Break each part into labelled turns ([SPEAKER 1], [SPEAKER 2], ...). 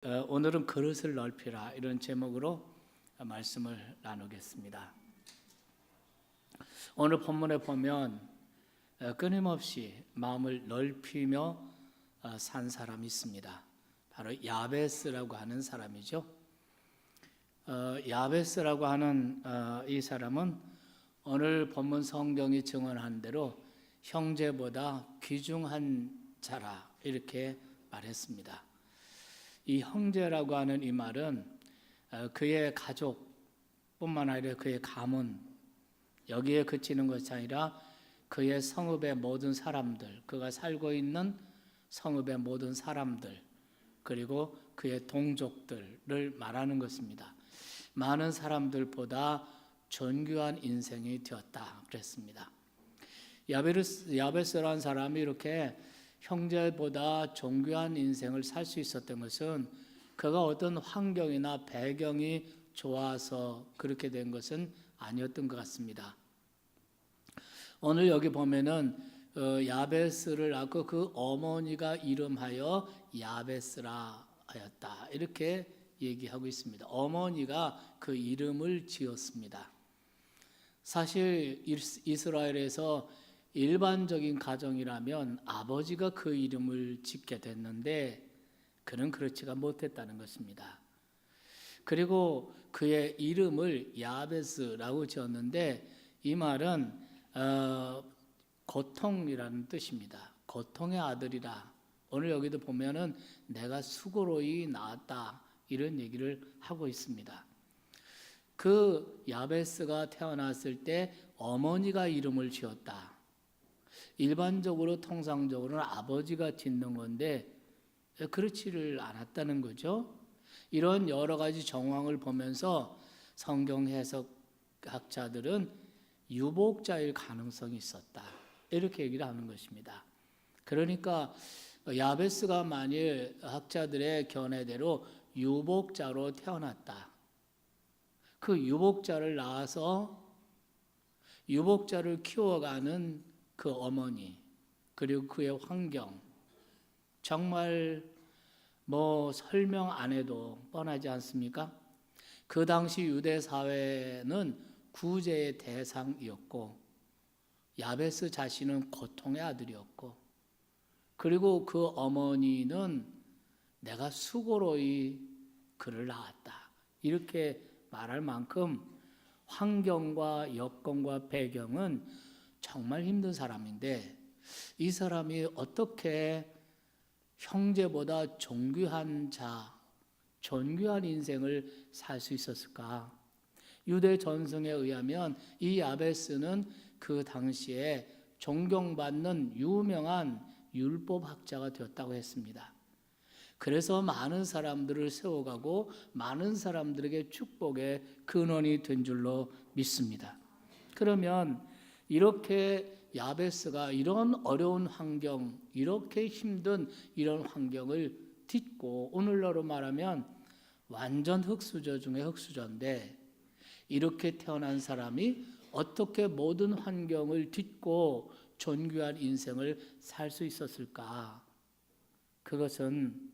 [SPEAKER 1] 오늘은 그릇을 넓히라 이런 제목으로 말씀을 나누겠습니다. 오늘 본문에 보면 끊임없이 마음을 넓히며 산 사람이 있습니다. 바로 야베스라고 하는 사람이죠. 야베스라고 하는 이 사람은 오늘 본문 성경이 증언한 대로 형제보다 귀중한 자라 이렇게 말했습니다. 이 형제라고 하는 이 말은 그의 가족뿐만 아니라 그의 가문 여기에 그치는 것이 아니라 그의 성읍의 모든 사람들, 그가 살고 있는 성읍의 모든 사람들, 그리고 그의 동족들을 말하는 것입니다. 많은 사람들보다 존귀한 인생이 되었다 그랬습니다. 야베스라는 사람이 이렇게 형제보다 존귀한 인생을 살 수 있었던 것은 그가 어떤 환경이나 배경이 좋아서 그렇게 된 것은 아니었던 것 같습니다. 오늘 여기 보면은 야베스를 낳고 그 어머니가 이름하여 야베스라 하였다 이렇게 얘기하고 있습니다. 어머니가 그 이름을 지었습니다. 사실 이스라엘에서 일반적인 가정이라면 아버지가 그 이름을 짓게 됐는데 그는 그렇지가 못했다는 것입니다. 그리고 그의 이름을 야베스라고 지었는데 이 말은 고통이라는 뜻입니다. 고통의 아들이라. 오늘 여기도 보면은 내가 수고로이 낳았다 이런 얘기를 하고 있습니다. 그 야베스가 태어났을 때 어머니가 이름을 지었다. 일반적으로 통상적으로는 아버지가 짓는 건데 그렇지를 않았다는 거죠. 이런 여러 가지 정황을 보면서 성경 해석학자들은 유복자일 가능성이 있었다 이렇게 얘기를 하는 것입니다. 그러니까 야베스가 만일 학자들의 견해대로 유복자로 태어났다. 그 유복자를 낳아서 유복자를 키워가는 그 어머니 그리고 그의 환경 정말 설명 안 해도 뻔하지 않습니까? 그 당시 유대 사회는 구제의 대상이었고 야베스 자신은 고통의 아들이었고 그리고 그 어머니는 내가 수고로이 그를 낳았다 이렇게 말할 만큼 환경과 여건과 배경은 정말 힘든 사람인데 이 사람이 어떻게 형제보다 존귀한 인생을 살 수 있었을까? 유대 전승에 의하면 이 야베스는 그 당시에 존경받는 유명한 율법학자가 되었다고 했습니다. 그래서 많은 사람들을 세워가고 많은 사람들에게 축복의 근원이 된 줄로 믿습니다. 그러면 이렇게 야베스가 이런 어려운 환경, 이렇게 힘든 이런 환경을 딛고 오늘날로 말하면 완전 흙수저 중에 흙수저인데 이렇게 태어난 사람이 어떻게 모든 환경을 딛고 존귀한 인생을 살 수 있었을까? 그것은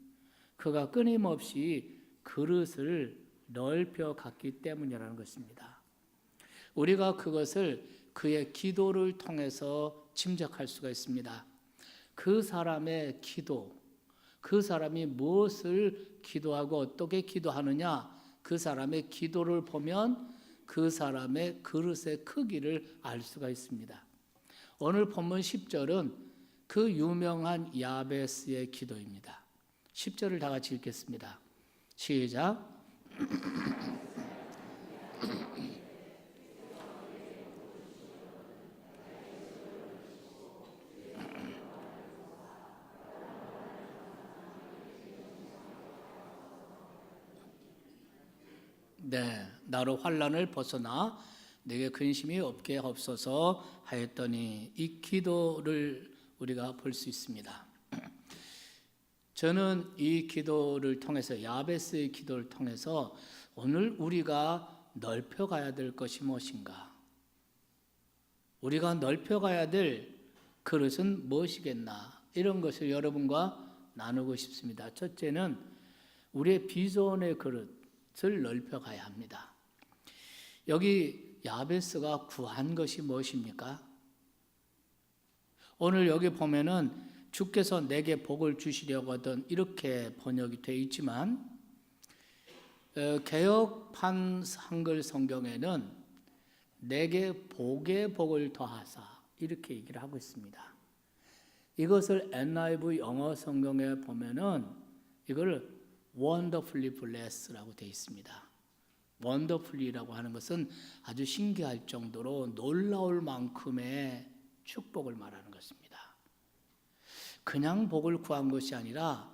[SPEAKER 1] 그가 끊임없이 그릇을 넓혀 갔기 때문이라는 것입니다. 우리가 그것을 그의 기도를 통해서 짐작할 수가 있습니다. 그 사람의 기도, 그 사람이 무엇을 기도하고 어떻게 기도하느냐, 그 사람의 기도를 보면 그 사람의 그릇의 크기를 알 수가 있습니다. 오늘 본문 10절은 그 유명한 야베스의 기도입니다. 10절을 다 같이 읽겠습니다. 시작. 네, 나로 환난을 벗어나 내게 근심이 없게 없어서 하였더니 이 기도를 우리가 볼 수 있습니다. 저는 이 기도를 통해서 야베스의 기도를 통해서 오늘 우리가 넓혀가야 될 것이 무엇인가? 우리가 넓혀가야 될 그릇은 무엇이겠나? 이런 것을 여러분과 나누고 싶습니다. 첫째는 우리의 비전의 그릇을 넓혀가야 합니다. 여기 야베스가 구한 것이 무엇입니까? 오늘 여기 보면은 주께서 내게 복을 주시려거든 이렇게 번역이 되어 있지만 개역판 한글 성경에는 내게 복의 복을 더하사 이렇게 얘기를 하고 있습니다. 이것을 NIV 영어 성경에 보면은 이걸 wonderfully bless라고 되어 있습니다. wonderfully라고 하는 것은 아주 신기할 정도로 놀라울 만큼의 축복을 말하는 것입니다. 그냥 복을 구한 것이 아니라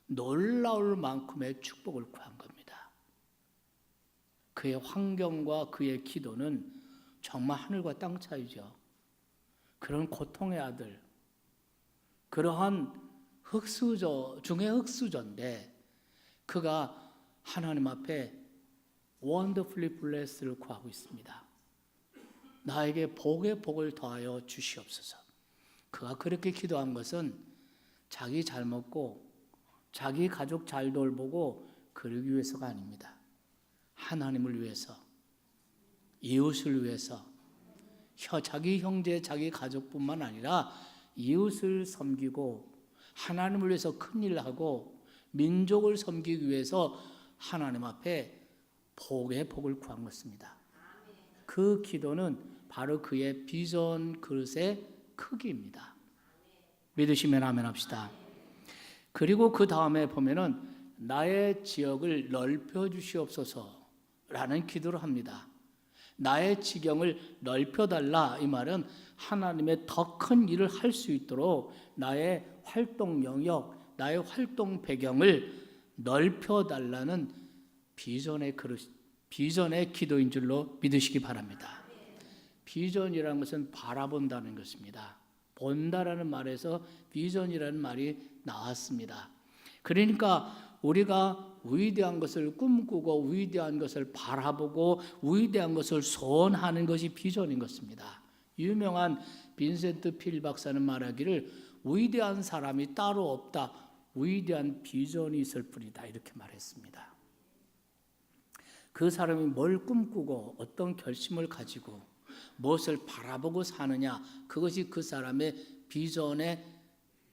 [SPEAKER 1] 놀라울 만큼의 축복을 구한 겁니다. 그의 환경과 그의 기도는 정말 하늘과 땅 차이죠. 그런 고통의 아들, 그러한 흙수저 중에 흙수저인데 그가 하나님 앞에 wonderfully blessed를 구하고 있습니다. 나에게 복의 복을 더하여 주시옵소서. 그가 그렇게 기도한 것은 자기 잘 먹고 자기 가족 잘 돌보고 그러기 위해서가 아닙니다. 하나님을 위해서, 이웃을 위해서, 자기 형제, 자기 가족뿐만 아니라 이웃을 섬기고 하나님을 위해서 큰일을 하고 민족을 섬기기 위해서 하나님 앞에 복의 복을 구한 것입니다. 그 기도는 바로 그의 비전 그릇의 크기입니다. 믿으시면 아멘 합시다. 그리고 그 다음에 보면은 나의 지역을 넓혀 주시옵소서라는 기도를 합니다. 나의 지경을 넓혀달라, 이 말은 하나님의 더 큰 일을 할 수 있도록 나의 활동 영역, 나의 활동 배경을 넓혀달라는 비전의 기도인 줄로 믿으시기 바랍니다. 비전이라는 것은 바라본다는 것입니다. 본다라는 말에서 비전이라는 말이 나왔습니다. 그러니까 우리가 위대한 것을 꿈꾸고 위대한 것을 바라보고 위대한 것을 소원하는 것이 비전인 것입니다. 유명한 빈센트 필 박사는 말하기를 위대한 사람이 따로 없다. 위대한 비전이 있을 뿐이다. 이렇게 말했습니다. 그 사람이 뭘 꿈꾸고 어떤 결심을 가지고 무엇을 바라보고 사느냐, 그것이 그 사람의 비전의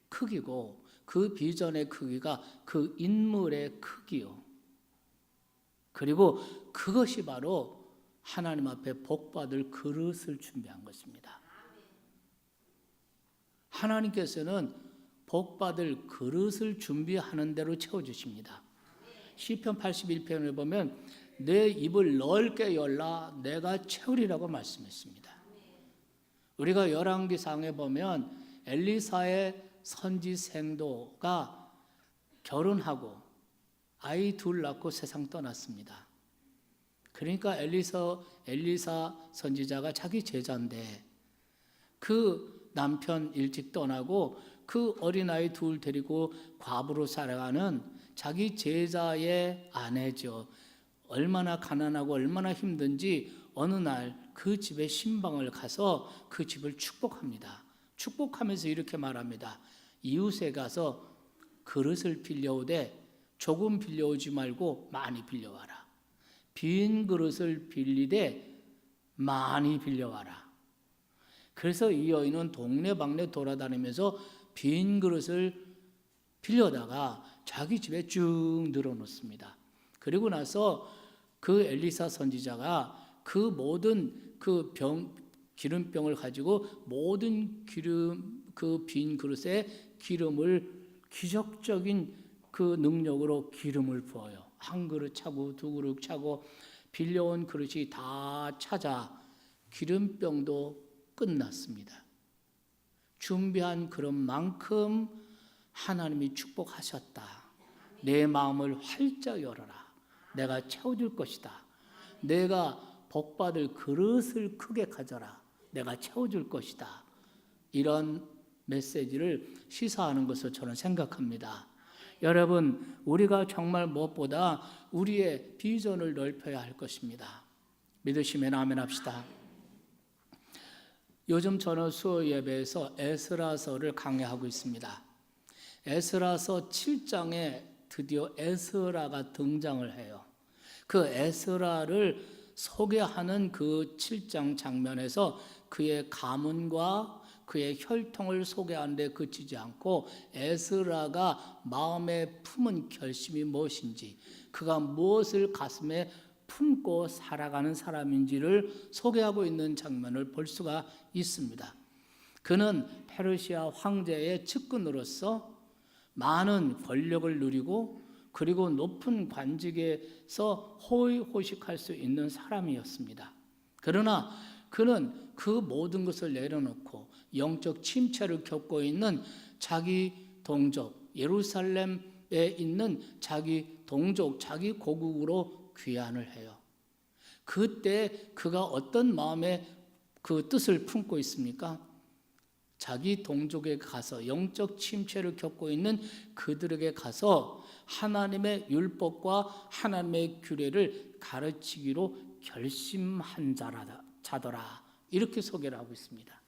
[SPEAKER 1] 크기고 그 비전의 크기가 그 인물의 크기요. 그리고 그것이 바로 하나님 앞에 복받을 그릇을 준비한 것입니다. 하나님께서는 복받을 그릇을 준비하는 대로 채워주십니다. 시편 81편을 보면 내 입을 넓게 열라 내가 채우리라고 말씀했습니다. 우리가 열왕기상에 보면 엘리사의 선지 생도가 결혼하고 아이 둘 낳고 세상 떠났습니다. 그러니까 엘리사 선지자가 자기 제자인데 그 남편 일찍 떠나고 그 어린아이 둘 데리고 과부로 살아가는 자기 제자의 아내죠. 얼마나 가난하고 얼마나 힘든지 어느 날 그 집에 신방을 가서 그 집을 축복합니다. 축복하면서 이렇게 말합니다. 이웃에 가서 그릇을 빌려오되 조금 빌려오지 말고 많이 빌려와라. 빈 그릇을 빌리되 많이 빌려와라. 그래서 이 여인은 동네방네 돌아다니면서 빈 그릇을 빌려다가 자기 집에 쭉 늘어놓습니다. 그리고 나서 그 엘리사 선지자가 그 모든 기름병을 가지고 모든 그 빈 그릇에 기름을 기적적인 그 능력으로 기름을 부어요. 한 그릇 차고 두 그릇 차고 빌려온 그릇이 다 찾아 기름병도 끝났습니다. 준비한 그런 만큼 하나님이 축복하셨다. 내 마음을 활짝 열어라. 내가 채워줄 것이다. 내가 복받을 그릇을 크게 가져라. 내가 채워줄 것이다. 이런 메시지를 시사하는 것을 저는 생각합니다. 여러분, 우리가 정말 무엇보다 우리의 비전을 넓혀야 할 것입니다. 믿으시면 아멘 합시다. 요즘 저는 수요 예배에서 에스라서를 강의하고 있습니다. 에스라서 7장에 드디어 에스라가 등장을 해요. 그 에스라를 소개하는 그 7장 장면에서 그의 가문과 그의 혈통을 소개하는데 그치지 않고 에스라가 마음에 품은 결심이 무엇인지, 그가 무엇을 가슴에 품고 살아가는 사람인지를 소개하고 있는 장면을 볼 수가 있습니다. 그는 페르시아 황제의 측근으로서 많은 권력을 누리고 그리고 높은 관직에서 호의호식할 수 있는 사람이었습니다. 그러나 그는 그 모든 것을 내려놓고 영적 침체를 겪고 있는 자기 동족, 예루살렘에 있는 자기 동족, 자기 고국으로 귀환을 해요. 그때 그가 어떤 마음의 그 뜻을 품고 있습니까? 자기 동족에 가서 영적 침체를 겪고 있는 그들에게 가서 하나님의 율법과 하나님의 규례를 가르치기로 결심한 자더라. 이렇게 소개를 하고 있습니다.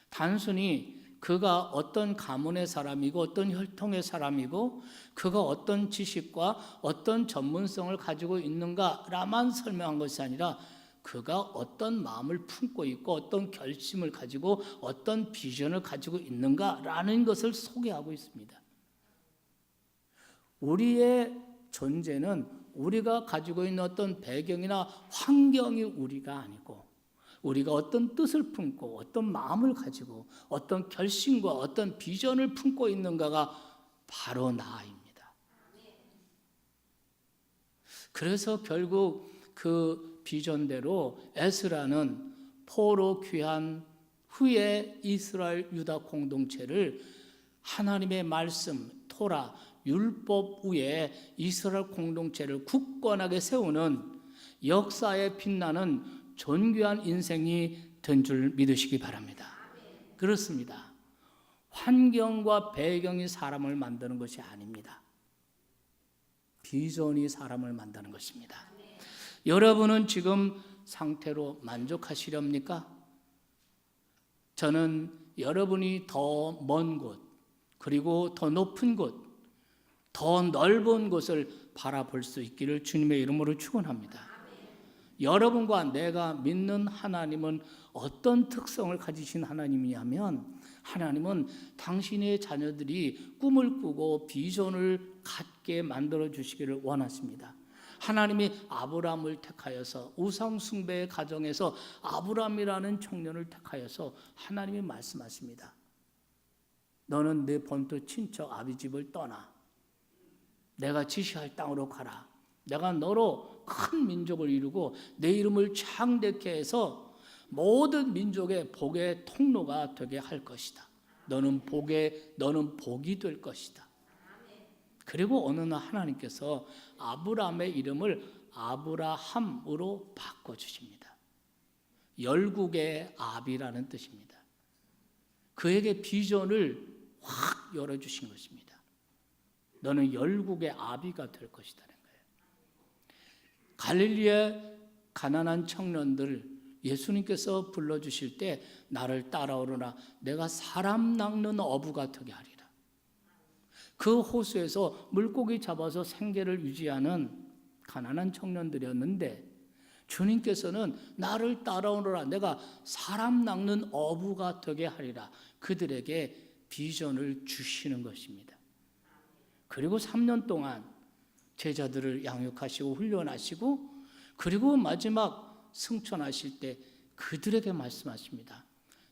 [SPEAKER 1] 단순히 그가 어떤 가문의 사람이고 어떤 혈통의 사람이고 그가 어떤 지식과 어떤 전문성을 가지고 있는가라만 설명한 것이 아니라 그가 어떤 마음을 품고 있고 어떤 결심을 가지고 어떤 비전을 가지고 있는가라는 것을 소개하고 있습니다. 우리의 존재는 우리가 가지고 있는 어떤 배경이나 환경이 우리가 아니고 우리가 어떤 뜻을 품고 어떤 마음을 가지고 어떤 결심과 어떤 비전을 품고 있는가가 바로 나입니다. 그래서 결국 그 비전대로 에스라는 포로 귀환 후에 이스라엘 유다 공동체를 하나님의 말씀, 토라, 율법 위에 이스라엘 공동체를 굳건하게 세우는 역사에 빛나는 존귀한 인생이 된 줄 믿으시기 바랍니다. 그렇습니다. 환경과 배경이 사람을 만드는 것이 아닙니다. 비전이 사람을 만드는 것입니다. 여러분은 지금 상태로 만족하시렵니까? 저는 여러분이 더 먼 곳, 그리고 더 높은 곳, 더 넓은 곳을 바라볼 수 있기를 주님의 이름으로 축원합니다. 여러분과 내가 믿는 하나님은 어떤 특성을 가지신 하나님이냐면 하나님은 당신의 자녀들이 꿈을 꾸고 비전을 갖게 만들어 주시기를 원하십니다. 하나님이 아브라함을 택하여서 우상 숭배의 가정에서 아브라함이라는 청년을 택하여서 하나님이 말씀하십니다. 너는 내 본토 친척 아비 집을 떠나 내가 지시할 땅으로 가라. 내가 너로 큰 민족을 이루고 내 이름을 창대케 해서 모든 민족의 복의 통로가 되게 할 것이다. 너는 복이 될 것이다. 그리고 어느 날 하나님께서 아브라함의 이름을 아브라함으로 바꿔주십니다. 열국의 아비라는 뜻입니다. 그에게 비전을 확 열어주신 것입니다. 너는 열국의 아비가 될 것이라는 거예요. 갈릴리의 가난한 청년들 예수님께서 불러주실 때 나를 따라오르라 내가 사람 낚는 어부가 되게 하리라. 그 호수에서 물고기 잡아서 생계를 유지하는 가난한 청년들이었는데 주님께서는 나를 따라오너라 내가 사람 낚는 어부가 되게 하리라. 그들에게 비전을 주시는 것입니다. 그리고 3년 동안 제자들을 양육하시고 훈련하시고 그리고 마지막 승천하실 때 그들에게 말씀하십니다.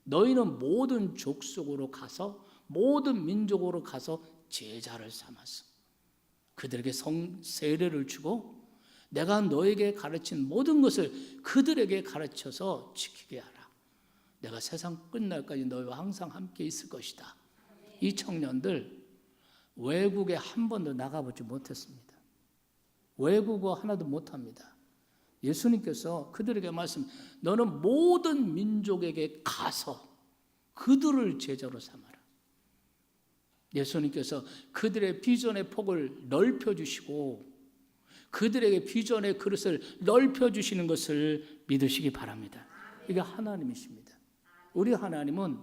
[SPEAKER 1] 너희는 모든 족속으로 가서 모든 민족으로 가서 제자를 삼았어. 그들에게 세례를 주고 내가 너에게 가르친 모든 것을 그들에게 가르쳐서 지키게 하라. 내가 세상 끝날까지 너희와 항상 함께 있을 것이다. 이 청년들 외국에 한 번도 나가보지 못했습니다. 외국어 하나도 못합니다. 예수님께서 그들에게 말씀, 너는 모든 민족에게 가서 그들을 제자로 삼아라. 예수님께서 그들의 비전의 폭을 넓혀주시고 그들에게 비전의 그릇을 넓혀주시는 것을 믿으시기 바랍니다. 이게 하나님이십니다. 우리 하나님은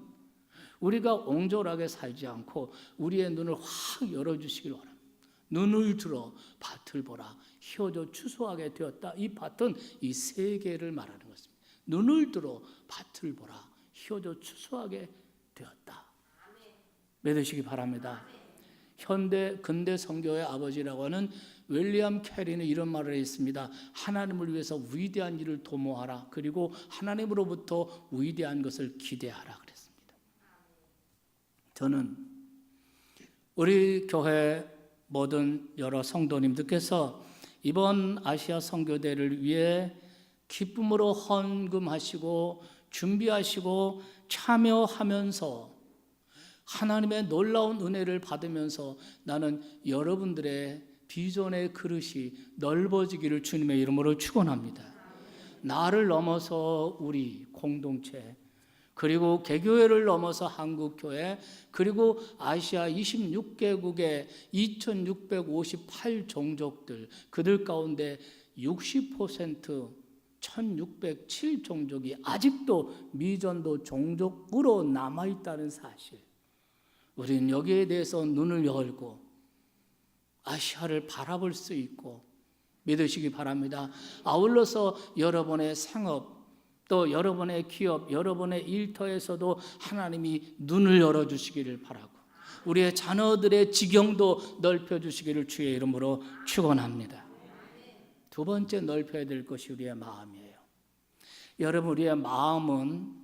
[SPEAKER 1] 우리가 옹졸하게 살지 않고 우리의 눈을 확 열어주시길 원합니다. 눈을 들어 밭을 보라. 휘어져 추수하게 되었다. 이 밭은 이 세계를 말하는 것입니다. 눈을 들어 밭을 보라. 휘어져 추수하게 되었다. 믿으시기 바랍니다. 현대 근대 선교의 아버지라고 하는 윌리엄 캐리는 이런 말을 했습니다. 하나님을 위해서 위대한 일을 도모하라. 그리고 하나님으로부터 위대한 것을 기대하라 그랬습니다. 저는 우리 교회 모든 여러 성도님들께서 이번 아시아 선교대를 위해 기쁨으로 헌금하시고 준비하시고 참여하면서 하나님의 놀라운 은혜를 받으면서 나는 여러분들의 비전의 그릇이 넓어지기를 주님의 이름으로 축원합니다. 나를 넘어서 우리 공동체, 그리고 개교회를 넘어서 한국교회, 그리고 아시아 26개국의 2658 종족들, 그들 가운데 60% 1607 종족이 아직도 미전도 종족으로 남아있다는 사실, 우리는 여기에 대해서 눈을 열고 아시아를 바라볼 수 있고 믿으시기 바랍니다. 아울러서 여러분의 생업, 또 여러분의 기업, 여러분의 일터에서도 하나님이 눈을 열어주시기를 바라고 우리의 자녀들의 지경도 넓혀주시기를 주의 이름으로 축원합니다. 두 번째 넓혀야 될 것이 우리의 마음이에요. 여러분, 우리의 마음은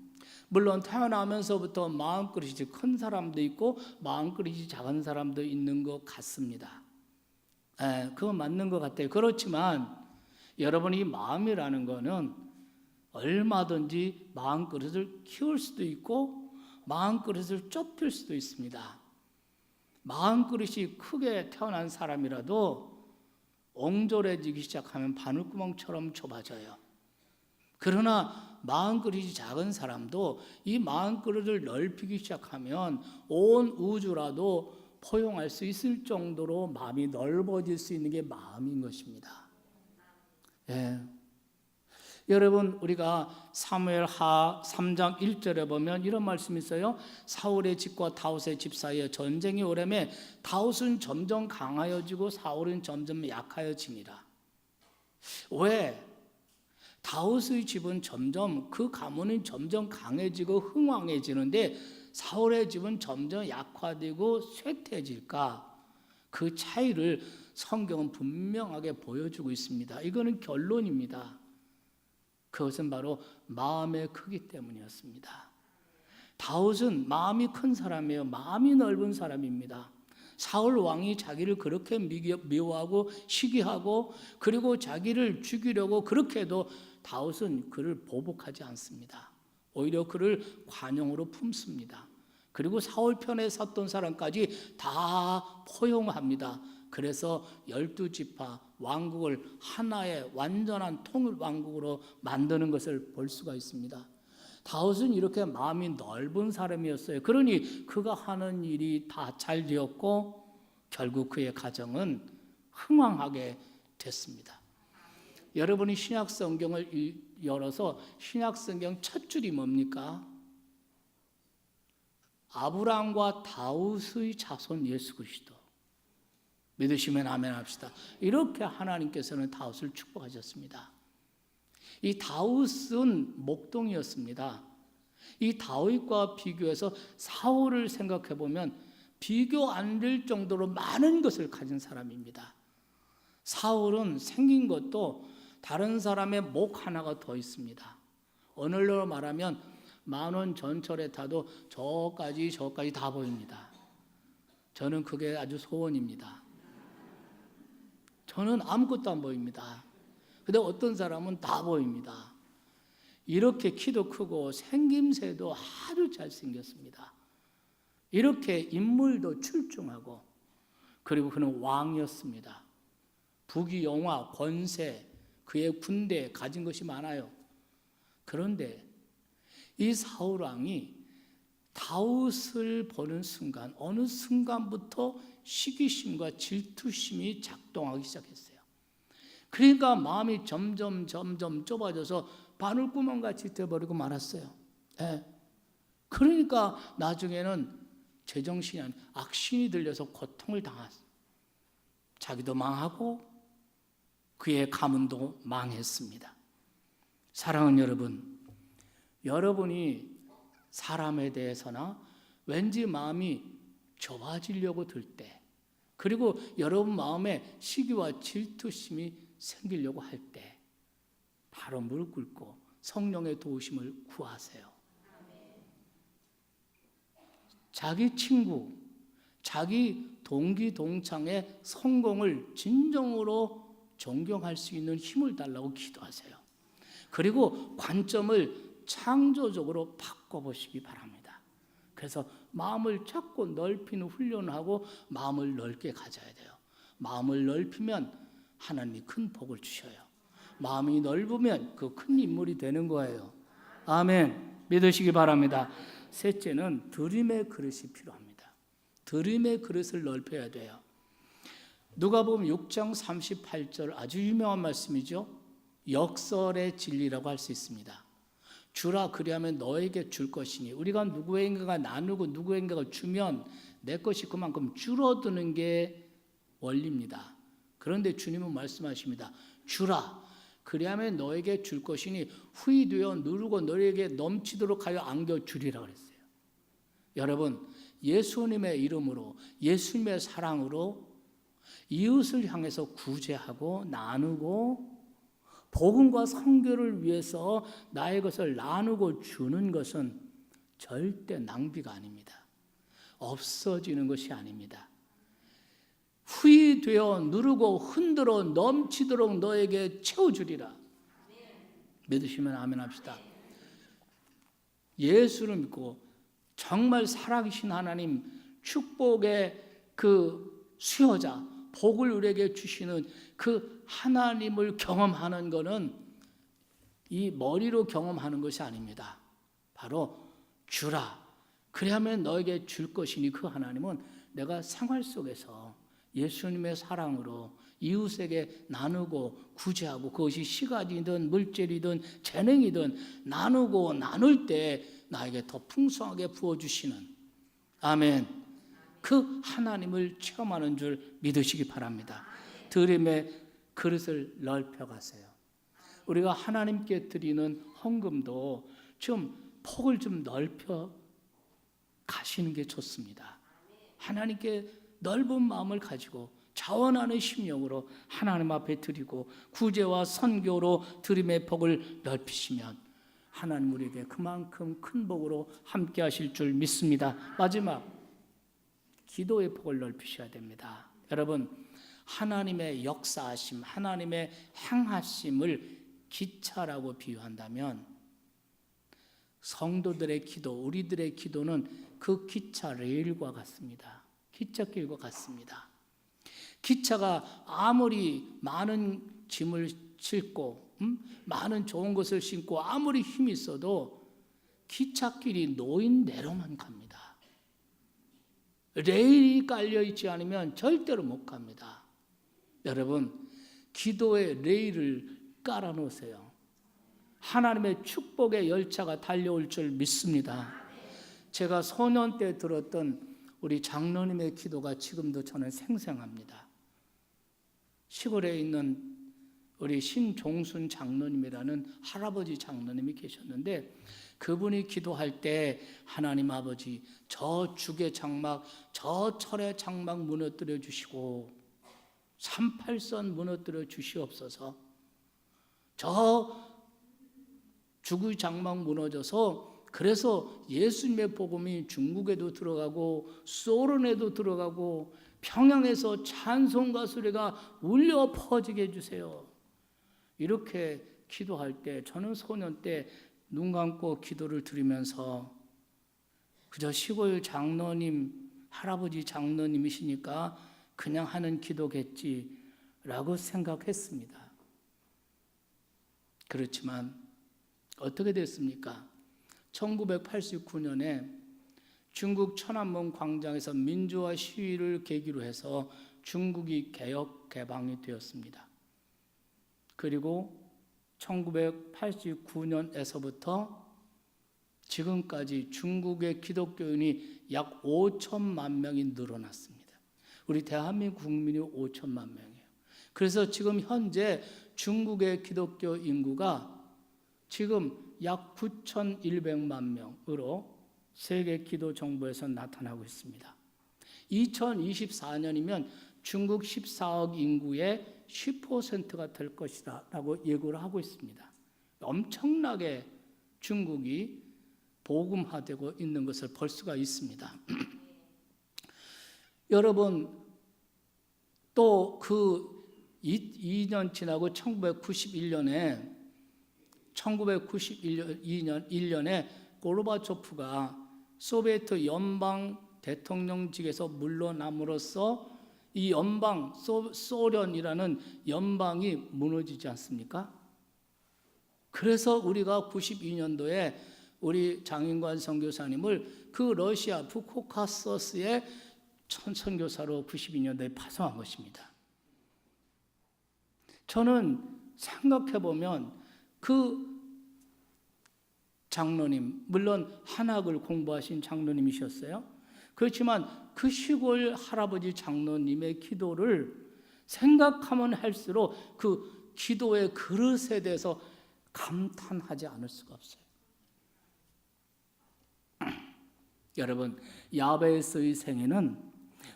[SPEAKER 1] 물론 태어나면서부터 마음그릇이 큰 사람도 있고 마음그릇이 작은 사람도 있는 것 같습니다. 그건 맞는 것 같아요. 그렇지만 여러분이 마음이라는 거는 얼마든지 마음그릇을 키울 수도 있고 마음그릇을 좁힐 수도 있습니다. 마음그릇이 크게 태어난 사람이라도 옹졸해지기 시작하면 바늘구멍처럼 좁아져요. 그러나 마음그릇이 작은 사람도 이 마음그릇을 넓히기 시작하면 온 우주라도 포용할 수 있을 정도로 마음이 넓어질 수 있는 게 마음인 것입니다. 여러분, 우리가 사무엘하 3장 1절에 보면 이런 말씀이 있어요. 사울의 집과 다윗의 집 사이에 전쟁이 오래매 다윗은 점점 강하여지고 사울은 점점 약하여지니라. 왜? 다윗의 집은 점점, 그 가문은 점점 강해지고 흥왕해지는데 사울의 집은 점점 약화되고 쇠퇴해질까? 그 차이를 성경은 분명하게 보여주고 있습니다. 이거는 결론입니다. 그것은 바로 마음의 크기 때문이었습니다. 다윗은 마음이 큰 사람이에요. 마음이 넓은 사람입니다. 사울 왕이 자기를 그렇게 미워하고 시기하고 그리고 자기를 죽이려고 그렇게 해도 다윗은 그를 보복하지 않습니다. 오히려 그를 관용으로 품습니다. 그리고 사울 편에 섰던 사람까지 다 포용합니다. 그래서 12지파 왕국을 하나의 완전한 통일 왕국으로 만드는 것을 볼 수가 있습니다. 다윗은 이렇게 마음이 넓은 사람이었어요. 그러니 그가 하는 일이 다 잘 되었고 결국 그의 가정은 흥왕하게 됐습니다. 여러분이 신약 성경을 열어서 신약 성경 첫 줄이 뭡니까? 아브라함과 다윗의 자손 예수 그리스도. 믿으시면 아멘 합시다. 이렇게 하나님께서는 다윗을 축복하셨습니다. 이 다윗은 목동이었습니다. 이 다윗과 비교해서 사울을 생각해 보면 비교 안 될 정도로 많은 것을 가진 사람입니다. 사울은 생긴 것도 다른 사람의 목 하나가 더 있습니다. 오늘로 말하면 10,000원 전철에 타도 저까지 다 보입니다. 저는 그게 아주 소원입니다. 저는 아무것도 안 보입니다. 근데 어떤 사람은 다 보입니다. 이렇게 키도 크고 생김새도 아주 잘생겼습니다. 이렇게 인물도 출중하고 그리고 그는 왕이었습니다. 부귀영화, 권세, 그의 군대에 가진 것이 많아요. 그런데 이 사울 왕이 다윗을 보는 순간 어느 순간부터 시기심과 질투심이 작동하기 시작했어요. 그러니까 마음이 점점 좁아져서 바늘구멍같이 되어버리고 말았어요. 그러니까 나중에는 제정신이 아닌 악신이 들려서 고통을 당했어요. 자기도 망하고 그의 가문도 망했습니다. 사랑하는 여러분, 여러분이 사람에 대해서나 왠지 마음이 좁아지려고 들 때, 그리고 여러분 마음에 시기와 질투심이 생기려고 할 때 바로 무릎 꿇고 성령의 도우심을 구하세요. 자기 친구, 자기 동기 동창의 성공을 진정으로 존경할 수 있는 힘을 달라고 기도하세요. 그리고 관점을 창조적으로 바꿔보시기 바랍니다. 그래서 마음을 자꾸 넓히는 훈련을 하고 마음을 넓게 가져야 돼요. 마음을 넓히면 하나님이 큰 복을 주셔요. 마음이 넓으면 그 큰 인물이 되는 거예요. 아멘. 믿으시기 바랍니다. 셋째는 드림의 그릇이 필요합니다. 드림의 그릇을 넓혀야 돼요. 누가복음 6장 38절 아주 유명한 말씀이죠. 역설의 진리라고 할 수 있습니다. 주라 그리하면 너에게 줄 것이니, 우리가 누구에게가 나누고 누구에게가 주면 내 것이 그만큼 줄어드는 게 원리입니다. 그런데 주님은 말씀하십니다. 주라 그리하면 너에게 줄 것이니 후히 되어 누르고 너에게 넘치도록 하여 안겨주리라 그랬어요. 여러분, 예수님의 이름으로, 예수님의 사랑으로 이웃을 향해서 구제하고 나누고 복음과 선교를 위해서 나의 것을 나누고 주는 것은 절대 낭비가 아닙니다. 없어지는 것이 아닙니다. 후히 되어 누르고 흔들어 넘치도록 너에게 채워주리라. 믿으시면 아멘 합시다. 예수를 믿고 정말 살아계신 하나님, 축복의 그 수여자, 복을 우리에게 주시는 그 하나님을 경험하는 것은 이 머리로 경험하는 것이 아닙니다. 바로 주라 그리하면 너에게 줄 것이니, 그 하나님은 내가 생활 속에서 예수님의 사랑으로 이웃에게 나누고 구제하고, 그것이 시간이든 물질이든 재능이든 나누고 나눌 때 나에게 더 풍성하게 부어주시는, 아멘, 그 하나님을 체험하는 줄 믿으시기 바랍니다. 드림의 그릇을 넓혀가세요. 우리가 하나님께 드리는 헌금도 좀 폭을 좀 넓혀 가시는 게 좋습니다. 하나님께 넓은 마음을 가지고 자원하는 심령으로 하나님 앞에 드리고 구제와 선교로 드림의 폭을 넓히시면 하나님 우리에게 그만큼 큰 복으로 함께 하실 줄 믿습니다. 마지막, 기도의 폭을 넓히셔야 됩니다. 여러분, 하나님의 역사하심, 하나님의 행하심을 기차라고 비유한다면 성도들의 기도, 우리들의 기도는 그 기차 레일과 같습니다. 기찻길과 같습니다. 기차가 아무리 많은 짐을 싣고 많은 좋은 것을 싣고 아무리 힘이 있어도 기찻길이 노인대로만 갑니다. 레일이 깔려있지 않으면 절대로 못 갑니다. 여러분, 기도의 레일을 깔아놓으세요. 하나님의 축복의 열차가 달려올 줄 믿습니다. 제가 소년 때 들었던 우리 장로님의 기도가 지금도 저는 생생합니다. 시골에 있는 우리 신종순 장로님이라는 할아버지 장로님이 계셨는데, 그분이 기도할 때 하나님 아버지, 저 죽의 장막, 저 철의 장막 무너뜨려 주시고 38선 무너뜨려 주시옵소서. 저 죽의 장막 무너져서 그래서 예수님의 복음이 중국에도 들어가고 소련에도 들어가고 평양에서 찬송가 소리가 울려 퍼지게 해주세요. 이렇게 기도할 때 저는 소년 때 눈 감고 기도를 드리면서 그저 시골 장로님, 할아버지 장로님이시니까 그냥 하는 기도겠지라고 생각했습니다. 그렇지만 어떻게 됐습니까? 1989년에 중국 천안문 광장에서 민주화 시위를 계기로 해서 중국이 개혁 개방이 되었습니다. 그리고 1989년에서부터 지금까지 중국의 기독교인이 약 5천만 명이 늘어났습니다. 우리 대한민국 국민이 5천만 명이에요. 그래서 지금 현재 중국의 기독교 인구가 지금 약 9,100만 명으로 세계 기도 정보에서 나타나고 있습니다. 2024년이면 중국 14억 인구의 10%가 될 것이다 라고 예고를 하고 있습니다. 엄청나게 중국이 복음화되고 있는 것을 볼 수가 있습니다. 여러분, 또 그 2년 지나고 1991년에 고르바초프가 소비에트 연방 대통령직에서 물러남으로써 이 연방, 소련이라는 연방이 무너지지 않습니까? 그래서 우리가 92년도에 우리 장인관 선교사님을 그 러시아 부코카서스의 선교사로 92년도에 파송한 것입니다. 저는 생각해보면 그 장로님, 물론 한학을 공부하신 장로님이셨어요. 그렇지만 그 시골 할아버지 장로님의 기도를 생각하면 할수록 그 기도의 그릇에 대해서 감탄하지 않을 수가 없어요. 여러분, 야베스의 생애는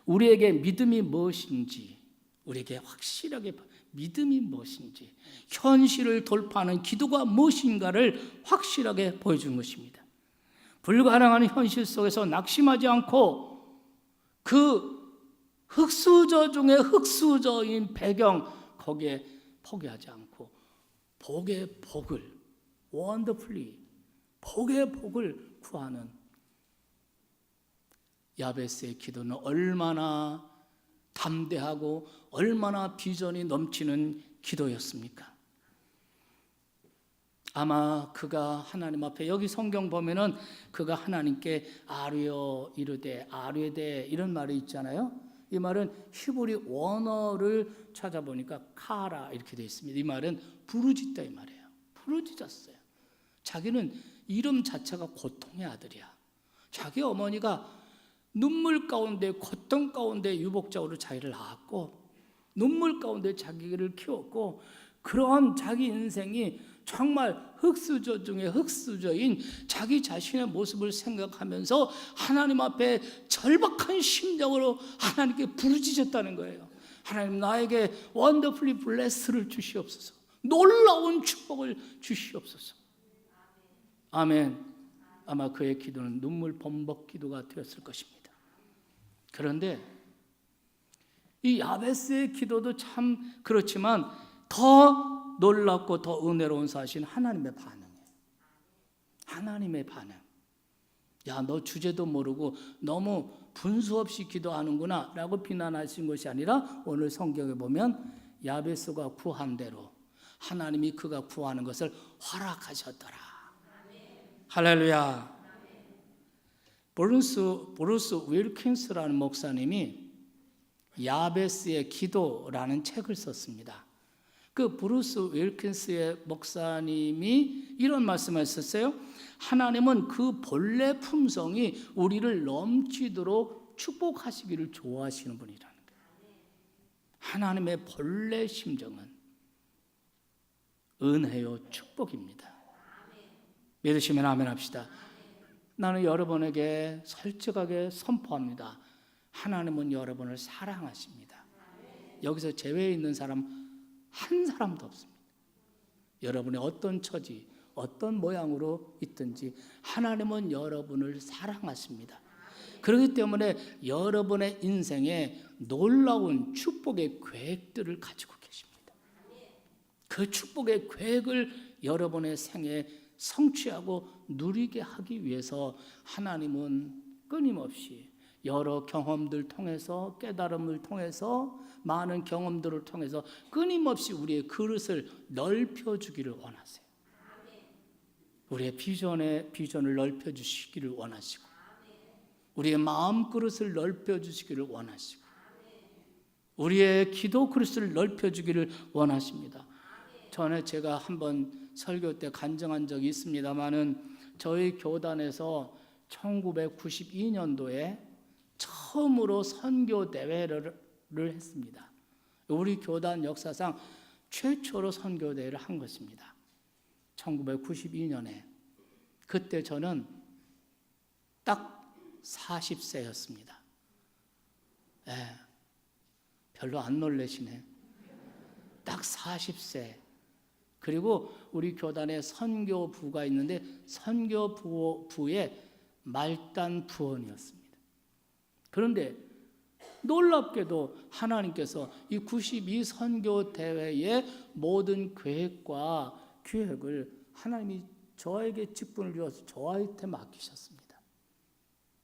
[SPEAKER 1] 우리에게 믿음이 무엇인지, 우리에게 확실하게 믿음이 무엇인지, 현실을 돌파하는 기도가 무엇인가를 확실하게 보여준 것입니다. 불가능한 현실 속에서 낙심하지 않고 그 흑수저 중에 흑수저인 배경, 거기에 포기하지 않고 복의 복을, 원더풀리 복의 복을 구하는 야베스의 기도는 얼마나 담대하고 얼마나 비전이 넘치는 기도였습니까? 아마 그가 하나님 앞에, 여기 성경 보면은 그가 하나님께 아뢰어 이르되 아뢰되 이런 말이 있잖아요. 이 말은 히브리 원어를 찾아보니까 카라 이렇게 되어 있습니다. 이 말은 부르짖다 이 말이에요. 부르짖었어요. 자기는 이름 자체가 고통의 아들이야. 자기 어머니가 눈물 가운데, 고통 가운데 유복자로 자기를 낳았고 눈물 가운데 자기를 키웠고, 그러한 자기 인생이 정말 흑수저 중에 흑수저인 자기 자신의 모습을 생각하면서 하나님 앞에 절박한 심정으로 하나님께 부르짖었다는 거예요. 하나님, 나에게 원더풀리 블레스를 주시옵소서, 놀라운 축복을 주시옵소서. 아멘. 아마 그의 기도는 눈물 범벅 기도가 되었을 것입니다. 그런데 이 야베스의 기도도 참 그렇지만 더 놀랍고 더 은혜로운 사실은 하나님의 반응이에요. 하나님의 반응. 야, 너 주제도 모르고 너무 분수 없이 기도하는구나 라고 비난하신 것이 아니라 오늘 성경에 보면 야베스가 구한 대로 하나님이 그가 구하는 것을 허락하셨더라. 할렐루야. 브루스 윌킨스라는 목사님이 야베스의 기도라는 책을 썼습니다. 그 브루스 윌킨스의 목사님이 이런 말씀을 했었어요. 하나님은 그 본래 품성이 우리를 넘치도록 축복하시기를 좋아하시는 분이라는 거예요. 하나님의 본래 심정은 은혜요 축복입니다. 믿으시면 아멘 합시다. 나는 여러분에게 솔직하게 선포합니다. 하나님은 여러분을 사랑하십니다. 여기서 제외에 있는 사람 한 사람도 없습니다. 여러분의 어떤 처지, 어떤 모양으로 있든지 하나님은 여러분을 사랑하십니다. 그렇기 때문에 여러분의 인생에 놀라운 축복의 계획들을 가지고 계십니다. 그 축복의 계획을 여러분의 생에 성취하고 누리게 하기 위해서 하나님은 끊임없이 여러 경험들 통해서, 깨달음을 통해서, 많은 경험들을 통해서 끊임없이 우리의 그릇을 넓혀주기를 원하세요. 우리의 비전을 넓혀주시기를 원하시고, 우리의 마음 그릇을 넓혀주시기를 원하시고, 우리의 기도 그릇을 넓혀주기를 원하십니다. 전에 제가 한번 설교 때 간증한 적이 있습니다만은 저희 교단에서 1992년도에 처음으로 선교 대회를 했습니다. 우리 교단 역사상 최초로 선교 대회를 한 것입니다. 1992년에 그때 저는 딱 40세였습니다. 별로 안 놀라시네. 딱 40세. 그리고 우리 교단에 선교부가 있는데 선교부의 말단 부원이었습니다. 그런데 놀랍게도 하나님께서 이 92 선교 대회의 모든 계획과 기획을 하나님이 저에게 직분을 주어서 저한테 맡기셨습니다.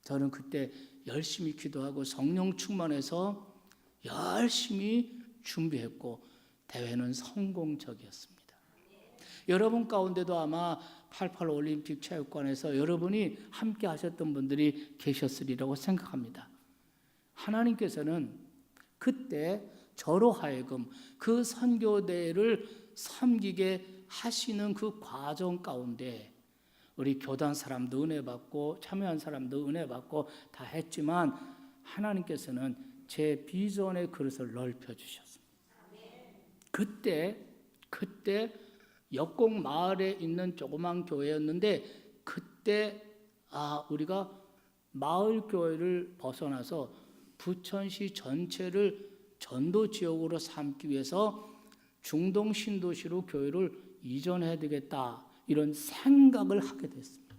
[SPEAKER 1] 저는 그때 열심히 기도하고 성령 충만해서 열심히 준비했고 대회는 성공적이었습니다. 여러분 가운데도 아마 88 올림픽 체육관에서 여러분이 함께 하셨던 분들이 계셨으리라고 생각합니다. 하나님께서는 그때 저로 하여금 그 선교대회를 섬기게 하시는 그 과정 가운데 우리 교단 사람도 은혜 받고 참여한 사람도 은혜 받고 다 했지만 하나님께서는 제 비전의 그릇을 넓혀 주셨습니다. 그때 역곡 마을에 있는 조그만 교회였는데 그때 우리가 마을 교회를 벗어나서 부천시 전체를 전도 지역으로 삼기 위해서 중동 신도시로 교회를 이전해야 되겠다 이런 생각을 하게 됐습니다.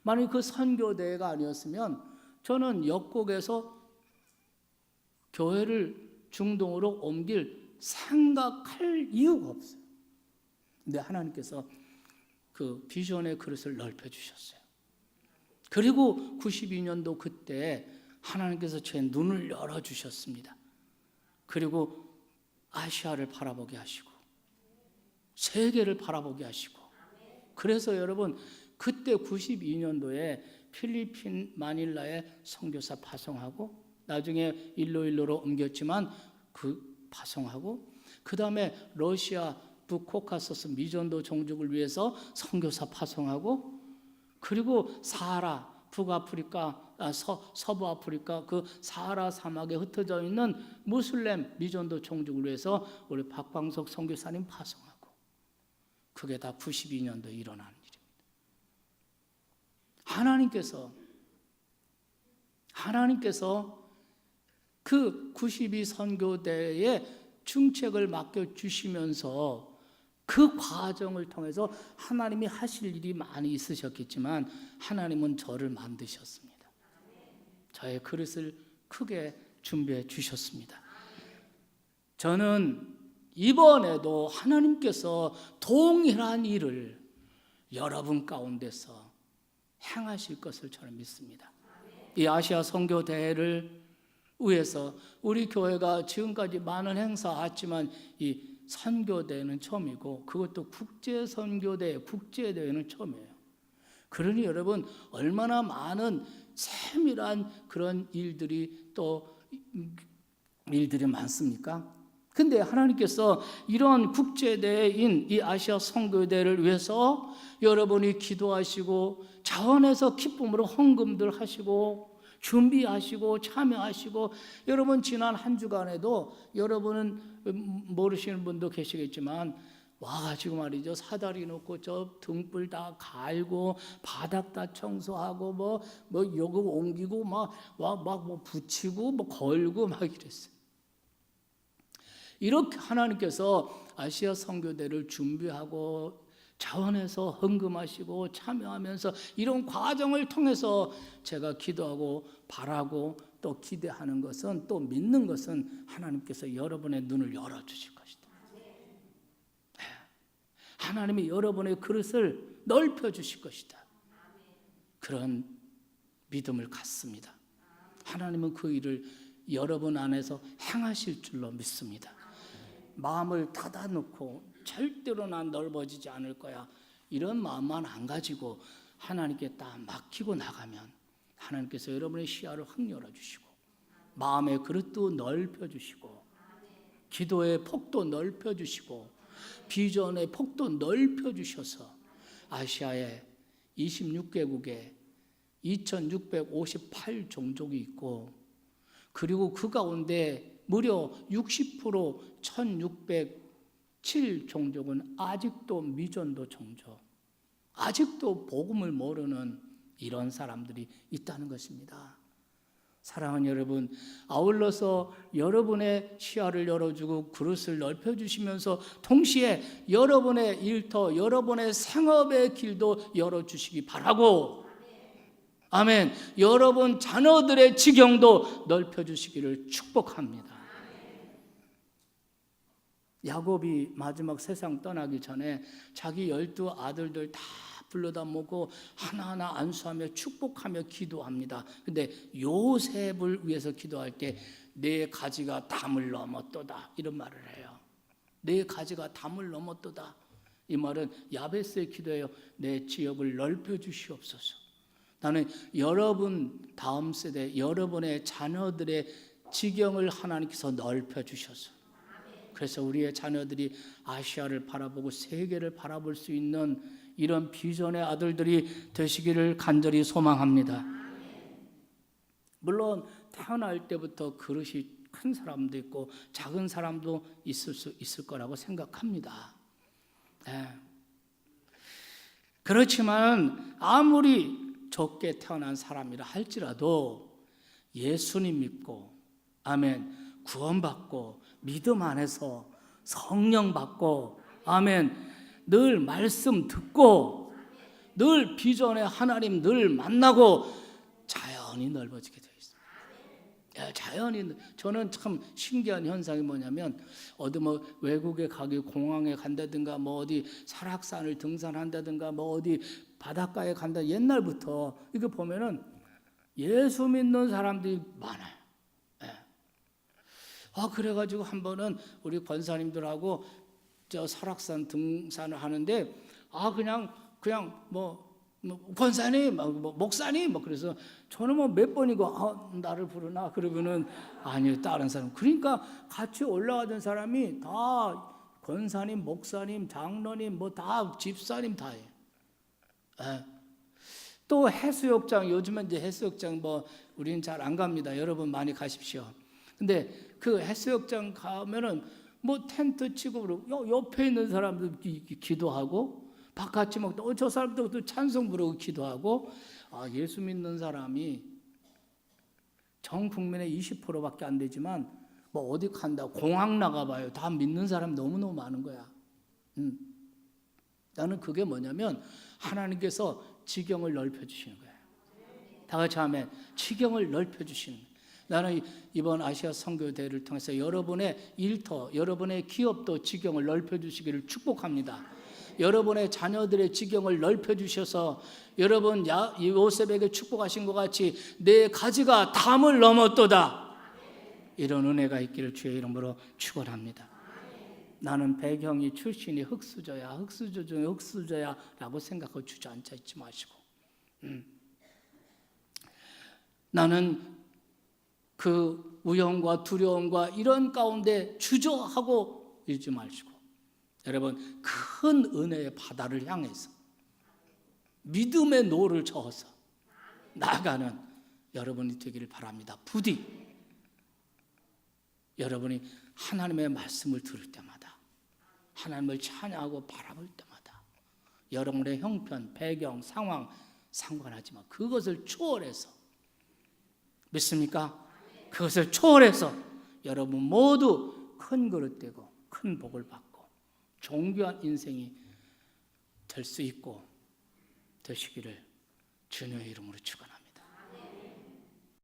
[SPEAKER 1] 만약 그 선교대회가 아니었으면 저는 역곡에서 교회를 중동으로 옮길 생각할 이유가 없어요. 근데 하나님께서 그 비전의 그릇을 넓혀 주셨어요. 그리고 92년도 그때 하나님께서 제 눈을 열어 주셨습니다. 그리고 아시아를 바라보게 하시고 세계를 바라보게 하시고 그래서 여러분 그때 92년도에 필리핀 마닐라에 선교사 파송하고 나중에 일로일로로 옮겼지만 파송하고 그 다음에 러시아 북코카소스 미전도 종족을 위해서 선교사 파송하고 그리고 사하라 북아프리카 서부 아프리카 그 사하라 사막에 흩어져 있는 무슬림 미전도 종족을 위해서 우리 박광석 선교사님 파송하고 그게 다 92년도에 일어난 일입니다. 하나님께서 그 92 선교대에 중책을 맡겨주시면서 그 과정을 통해서 하나님이 하실 일이 많이 있으셨겠지만 하나님은 저를 만드셨습니다. 저의 그릇을 크게 준비해 주셨습니다. 저는 이번에도 하나님께서 동일한 일을 여러분 가운데서 행하실 것을 저는 믿습니다. 이 아시아 선교대회를 위해서 우리 교회가 지금까지 많은 행사했지만 이 선교대회는 처음이고 그것도 국제대회는 처음이에요. 그러니 여러분 얼마나 많은 세밀한 그런 일들이 많습니까? 근데 하나님께서 이런 국제대회인 이 아시아 선교대회를 위해서 여러분이 기도하시고 자원해서 기쁨으로 헌금들 하시고 준비하시고 참여하시고 여러분 지난 한 주간에도 여러분은 모르시는 분도 계시겠지만 와가지고 말이죠 사다리 놓고 저 등불 다 갈고 바닥 다 청소하고 뭐 요거 옮기고 막 붙이고 걸고 막 이랬어요. 이렇게 하나님께서 아시아 선교대를 준비하고 자원해서 헌금하시고 참여하면서 이런 과정을 통해서 제가 기도하고 바라고 또 기대하는 것은 또 믿는 것은 하나님께서 여러분의 눈을 열어주실 것이다. 하나님이 여러분의 그릇을 넓혀주실 것이다. 그런 믿음을 갖습니다. 하나님은 그 일을 여러분 안에서 행하실 줄로 믿습니다. 마음을 닫아놓고 절대로 난 넓어지지 않을 거야 이런 마음만 안 가지고 하나님께 딱 맡기고 나가면 하나님께서 여러분의 시야를 확 열어주시고 마음의 그릇도 넓혀주시고 기도의 폭도 넓혀주시고 비전의 폭도 넓혀주셔서 아시아의 26개국에 2658 종족이 있고, 그리고 그 가운데 무려 60% 1607 종족은 아직도 미전도 종족, 아직도 복음을 모르는 이런 사람들이 있다는 것입니다. 사랑하는 여러분, 아울러서 여러분의 시야를 열어주고 그릇을 넓혀주시면서 동시에 여러분의 일터, 여러분의 생업의 길도 열어주시기 바라고, 아멘. 여러분 자녀들의 지경도 넓혀주시기를 축복합니다. 야곱이 마지막 세상 떠나기 전에 자기 12 아들들 다 불러다 모고 하나하나 안수하며 축복하며 기도합니다. 근데 요셉을 위해서 기도할 때 내 가지가 담을 넘었도다 이런 말을 해요. 내 가지가 담을 넘었도다. 이 말은 야베스의 기도예요. 내 지역을 넓혀 주시옵소서. 나는 여러분 다음 세대, 여러분의 자녀들의 지경을 하나님께서 넓혀 주셔서, 그래서 우리의 자녀들이 아시아를 바라보고 세계를 바라볼 수 있는 이런 비전의 아들들이 되시기를 간절히 소망합니다. 물론 태어날 때부터 그릇이 큰 사람도 있고 작은 사람도 있을 수 있을 거라고 생각합니다. 그렇지만 아무리 적게 태어난 사람이라 할지라도 예수님 믿고, 아멘, 구원받고 믿음 안에서 성령 받고, 아멘, 늘 말씀 듣고 늘 비전의 하나님 늘 만나고 자연히 넓어지게 되어 있습니다. 자연히. 저는 참 신기한 현상이 뭐냐면, 어디 뭐 외국에 가기, 공항에 간다든가 뭐 어디 설악산을 등산한다든가 뭐 어디 바닷가에 간다, 옛날부터 이거 보면은 예수 믿는 사람들이 많아요. 그래가지고 한 번은 우리 권사님들하고 저 설악산 등산을 하는데, 그냥 뭐 권사님, 뭐 목사님, 뭐 그래서 저는 뭐 몇 번이고 나를 부르나 그러면은 아니요, 다른 사람. 그러니까 같이 올라가던 사람이 다 권사님, 목사님, 장로님, 뭐 다 집사님 다예요. 또 해수욕장, 요즘은 이제 해수욕장 뭐 우리는 잘 안 갑니다. 여러분 많이 가십시오. 근데 그 해수욕장 가면은 뭐 텐트 치고 그러고 옆에 있는 사람들 기도하고, 바깥이 막 저 사람도 또 찬송 부르고 기도하고. 예수 믿는 사람이 전 국민의 20%밖에 안 되지만 뭐 어디 간다, 공항 나가봐요. 다 믿는 사람 너무너무 많은 거야. 나는 그게 뭐냐면 하나님께서 지경을 넓혀주시는 거예요. 다 같이 하면 지경을 넓혀주시는 거예요. 나는 이번 아시아 선교대회를 통해서 여러분의 일터, 여러분의 기업도 지경을 넓혀주시기를 축복합니다. 여러분의 자녀들의 지경을 넓혀주셔서 여러분 요셉에게 축복하신 것 같이 내 가지가 담을 넘었도다, 이런 은혜가 있기를 주의 이름으로 축원합니다. 나는 배경이 출신이 흙수저야, 흙수저 중에 흙수저야 라고 생각하고 주저앉아 있지 마시고, 나는 그 우영과 두려움과 이런 가운데 주저하고 있지 마시고, 여러분 큰 은혜의 바다를 향해서 믿음의 노를 저어서 나아가는 여러분이 되기를 바랍니다. 부디 여러분이 하나님의 말씀을 들을 때마다, 하나님을 찬양하고 바라볼 때마다 여러분의 형편, 배경, 상황 상관하지만 그것을 초월해서, 믿습니까? 그것을 초월해서 여러분 모두 큰 그릇 되고 큰 복을 받고 존귀한 인생이 될 수 있고 되시기를 주님의 이름으로 축원합니다.